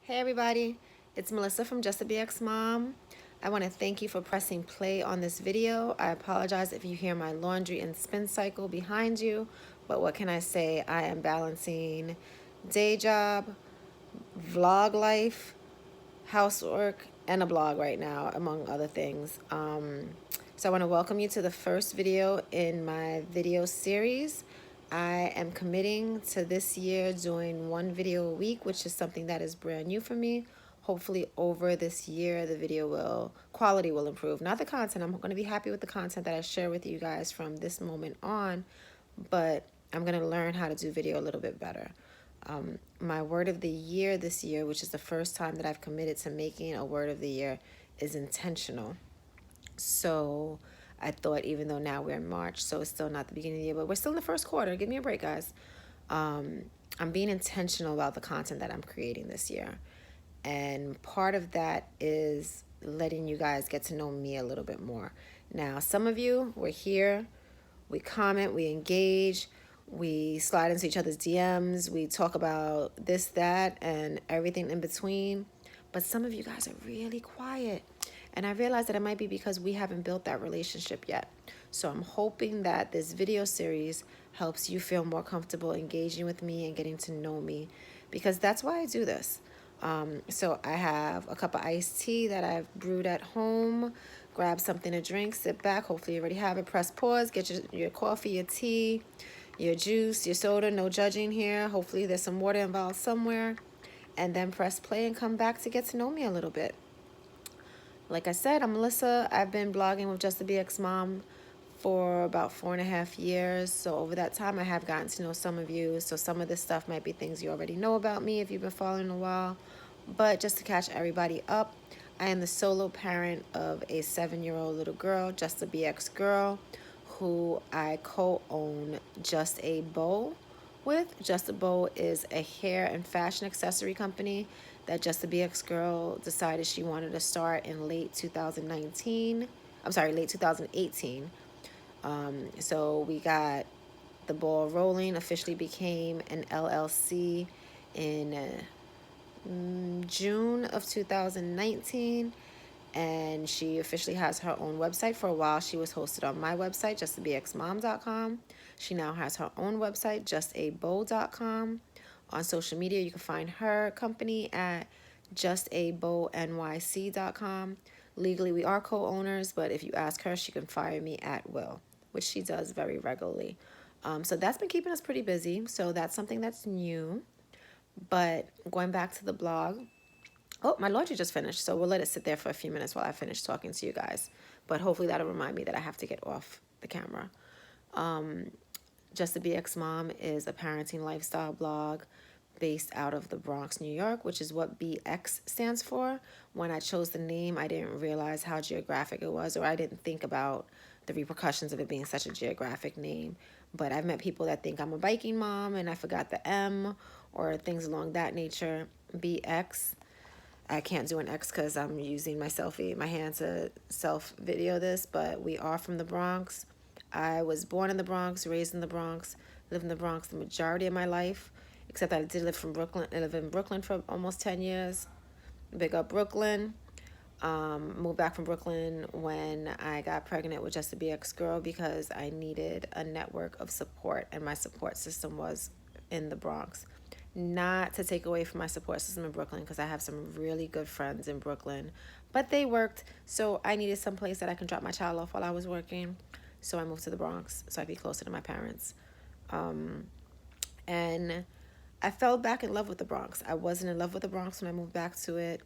Hey everybody, it's Melissa from JustaBXmom. I want to thank you for pressing play on this video. I apologize if you hear my laundry and spin cycle behind you, but what can I say? I am balancing day job, vlog life, housework, and a blog right now, among other things. So I want to welcome you to the first video in my video series. I am committing to this year doing one video a week, which is something that is brand new for me. Hopefully over this year, the quality will improve. Not the content. I'm going to be happy with the content that I share with you guys from this moment on, but I'm going to learn how to do video a little bit better. My word of the year this year, which is the first time that I've committed to making a word of the year, is intentional. So I thought, even though now we're in March, so it's still not the beginning of the year, but we're still in the first quarter. Give me a break, guys. I'm being intentional about the content that I'm creating this year. And part of that is letting you guys get to know me a little bit more. Now, some of you, we're here, we comment, we engage, we slide into each other's DMs, we talk about this, that, and everything in between. But some of you guys are really quiet. And I realize that it might be because we haven't built that relationship yet. So I'm hoping that this video series helps you feel more comfortable engaging with me and getting to know me, because that's why I do this. So I have a cup of iced tea that I've brewed at home. Grab something to drink, sit back. Hopefully you already have it. Press pause, get your coffee, your tea, your juice, your soda. No judging here. Hopefully there's some water involved somewhere. And then press play and come back to get to know me a little bit. Like I said, I'm Melissa. I've been blogging with JustaBXmom for about 4.5 years. So over that time, I have gotten to know some of you. So some of this stuff might be things you already know about me if you've been following a while. But just to catch everybody up, I am the solo parent of a 7-year-old little girl, Just a BX Girl, who I co-own Just a Bow with. Just a Bow is a hair and fashion accessory company that Just a BX Girl decided she wanted to start in late 2019. I'm sorry, late 2018. So we got the ball rolling, officially became an LLC in June of 2019, and she officially has her own website. For a while she was hosted on my website, JustaBXmom.com. She now has her own website, JustABow.com. On social media you can find her company at JustABowNYC.com. Legally we are co-owners, but if you ask her, she can fire me at will, which she does very regularly. So that's been keeping us pretty busy. So that's something that's new. But going back to the blog, oh, my laundry just finished, so we'll let it sit there for a few minutes while I finish talking to you guys. But hopefully that'll remind me that I have to get off the camera. Just a BX Mom is a parenting lifestyle blog based out of the Bronx, New York, which is what BX stands for. When I chose the name, I didn't realize how geographic it was, or I didn't think about the repercussions of it being such a geographic name. But I've met people that think I'm a biking mom and I forgot the M or things along that nature. BX. I can't do an X because I'm using my hand to self video this, but we are from the Bronx. I was born in the Bronx, raised in the Bronx, lived in the Bronx the majority of my life, except I did live from Brooklyn. I lived in Brooklyn for almost 10 years. Big up Brooklyn. Moved back from Brooklyn when I got pregnant with Just a BX Girl because I needed a network of support, and my support system was in the Bronx. Not to take away from my support system in Brooklyn, because I have some really good friends in Brooklyn, but they worked, so I needed some place that I can drop my child off while I was working. So I moved to the Bronx so I'd be closer to my parents. And I fell back in love with the Bronx. I wasn't in love with the Bronx when I moved back to it.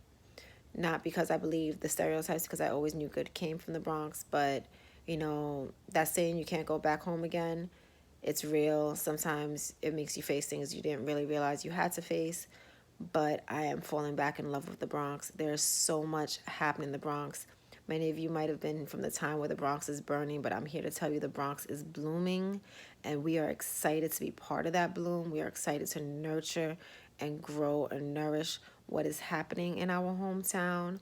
Not because I believed the stereotypes, because I always knew good came from the Bronx, but you know, that saying you can't go back home again, it's real. Sometimes it makes you face things you didn't really realize you had to face. But I am falling back in love with the Bronx. There's so much happening in the Bronx. Many of you might have been from the time where the Bronx is burning, but I'm here to tell you the Bronx is blooming, and we are excited to be part of that bloom. We are excited to nurture and grow and nourish what is happening in our hometown.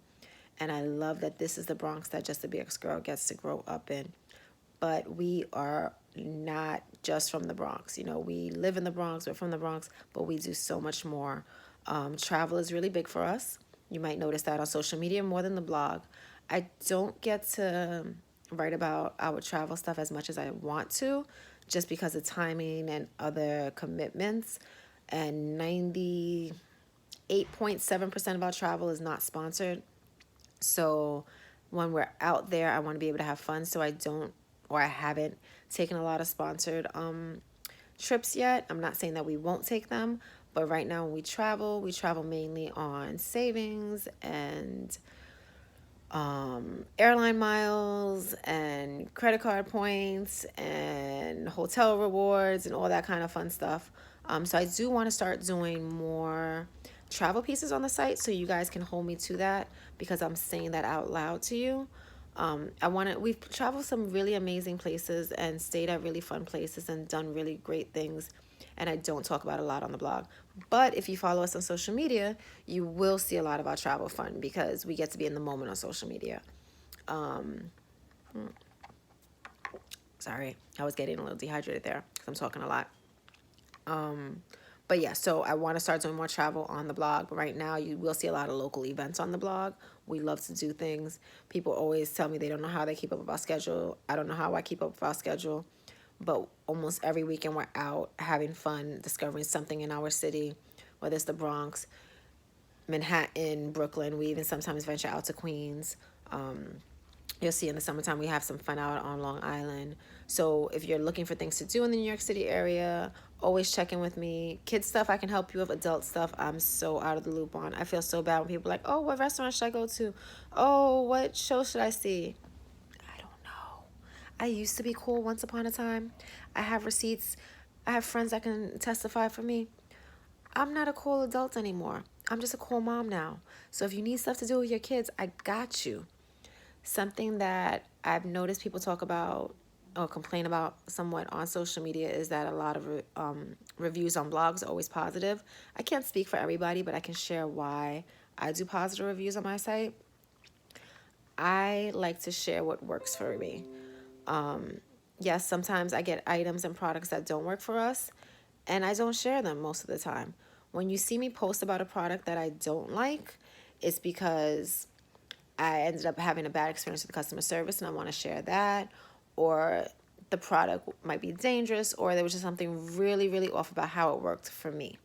And I love that this is the Bronx that Just a BX Girl gets to grow up in. But we are not just from the Bronx. You know, we live in the Bronx, we're from the Bronx, but we do so much more. Travel is really big for us. You might notice that on social media more than the blog. I don't get to write about our travel stuff as much as I want to, just because of timing and other commitments. And 98.7% of our travel is not sponsored. So when we're out there, I want to be able to have fun. So I haven't taken a lot of sponsored trips yet. I'm not saying that we won't take them, but right now when we travel mainly on savings and airline miles and credit card points and hotel rewards and all that kind of fun stuff. So I do want to start doing more travel pieces on the site, so you guys can hold me to that because I'm saying that out loud to you. We've traveled some really amazing places and stayed at really fun places and done really great things. And I don't talk about a lot on the blog. But if you follow us on social media, you will see a lot of our travel fun because we get to be in the moment on social media. Sorry, I was getting a little dehydrated there because I'm talking a lot. But yeah, so I want to start doing more travel on the blog. But right now, you will see a lot of local events on the blog. We love to do things. People always tell me they don't know how they keep up with our schedule. I don't know how I keep up with our schedule. But almost every weekend, we're out having fun, discovering something in our city, whether it's the Bronx, Manhattan, Brooklyn. We even sometimes venture out to Queens. You'll see in the summertime we have some fun out on Long Island. So if you're looking for things to do in the New York City area, always check in with me. Kids stuff I can help you with. Adult stuff I'm so out of the loop on. I feel so bad when people are like, oh, what restaurant should I go to? Oh, what show should I see? I don't know. I used to be cool once upon a time. I have receipts. I have friends that can testify for me. I'm not a cool adult anymore. I'm just a cool mom now. So if you need stuff to do with your kids, I got you. Something that I've noticed people talk about or complain about somewhat on social media is that a lot of reviews on blogs are always positive. I can't speak for everybody, but I can share why I do positive reviews on my site. I like to share what works for me. Yes, sometimes I get items and products that don't work for us, and I don't share them most of the time. When you see me post about a product that I don't like, it's because I ended up having a bad experience with customer service and I want to share that, or the product might be dangerous, or there was just something really, really off about how it worked for me.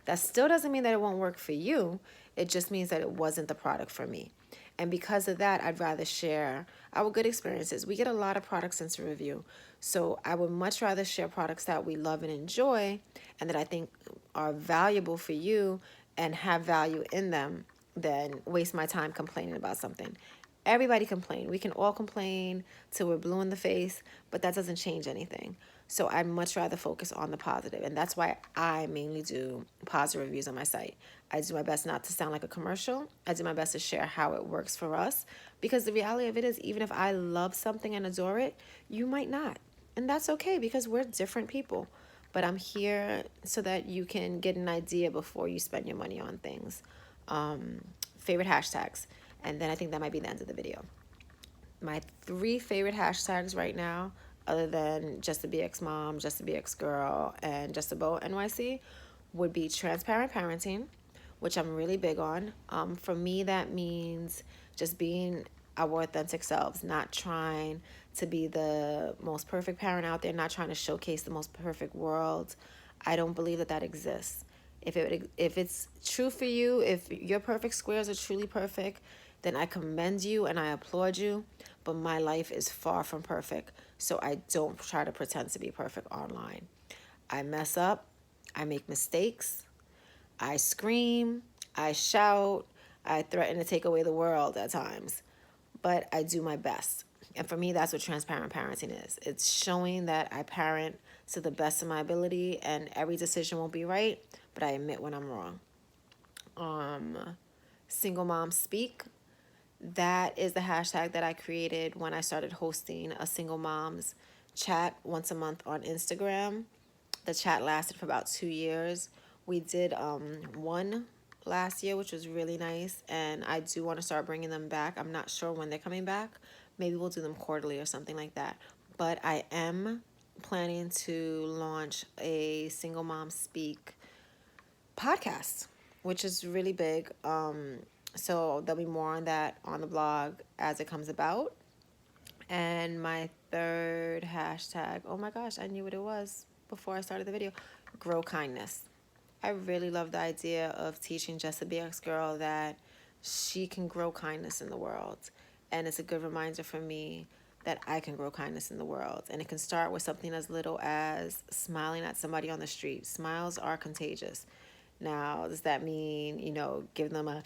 That still doesn't mean that it won't work for you. It just means that it wasn't the product for me. And because of that, I'd rather share our good experiences. We get a lot of products into review. So I would much rather share products that we love and enjoy and that I think are valuable for you and have value in them than waste my time complaining about something. Everybody complain. We can all complain till we're blue in the face, but that doesn't change anything. So I'd much rather focus on the positive, and that's why I mainly do positive reviews on my site. I do my best not to sound like a commercial. I do my best to share how it works for us, because the reality of it is, even if I love something and adore it, you might not. And that's okay, because we're different people. But I'm here so that you can get an idea before you spend your money on things. Favorite hashtags. And then I think that might be the end of the video. My 3 favorite hashtags right now, other than JustaBXmom, JustaBXgirl, and JustaBoNYC, would be transparent parenting, which I'm really big on. For me, that means just being our authentic selves, not trying to be the most perfect parent out there, not trying to showcase the most perfect world. I don't believe that exists. If it's true for you, if your perfect squares are truly perfect, then I commend you and I applaud you. But my life is far from perfect, so I don't try to pretend to be perfect online. I mess up. I make mistakes. I scream. I shout. I threaten to take away the world at times. But I do my best. And for me, that's what transparent parenting is. It's showing that I parent to the best of my ability, and every decision won't be right, but I admit when I'm wrong. Single Mom Speak. That is the hashtag that I created when I started hosting a single moms chat once a month on Instagram. The chat lasted for about 2 years. We did one last year, which was really nice, and I do want to start bringing them back. I'm not sure when they're coming back. Maybe we'll do them quarterly or something like that. But I am planning to launch a Single Mom Speak podcast. which is really big. So there'll be more on that on the blog as it comes about. And my third hashtag, oh my gosh, I knew what it was before I started the video, grow kindness. I really love the idea of teaching Just a BX Girl that she can grow kindness in the world. And it's a good reminder for me that I can grow kindness in the world. And it can start with something as little as smiling at somebody on the street. Smiles are contagious. Now, does that mean, give them a,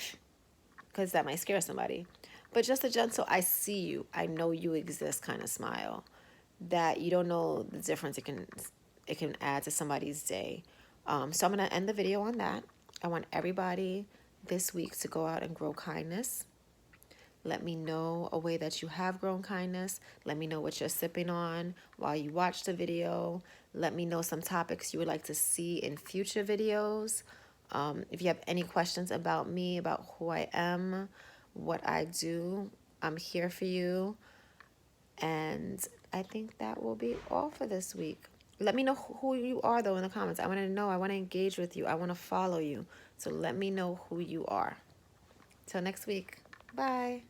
because that might scare somebody. But just a gentle, I see you, I know you exist kind of smile. That you don't know the difference it can add to somebody's day. So I'm gonna end the video on that. I want everybody this week to go out and grow kindness. Let me know a way that you have grown kindness. Let me know what you're sipping on while you watch the video. Let me know some topics you would like to see in future videos. If you have any questions about me, about who I am, what I do, I'm here for you. And I think that will be all for this week. Let me know who you are, though, in the comments. I want to know. I want to engage with you. I want to follow you. So let me know who you are. Till next week. Bye.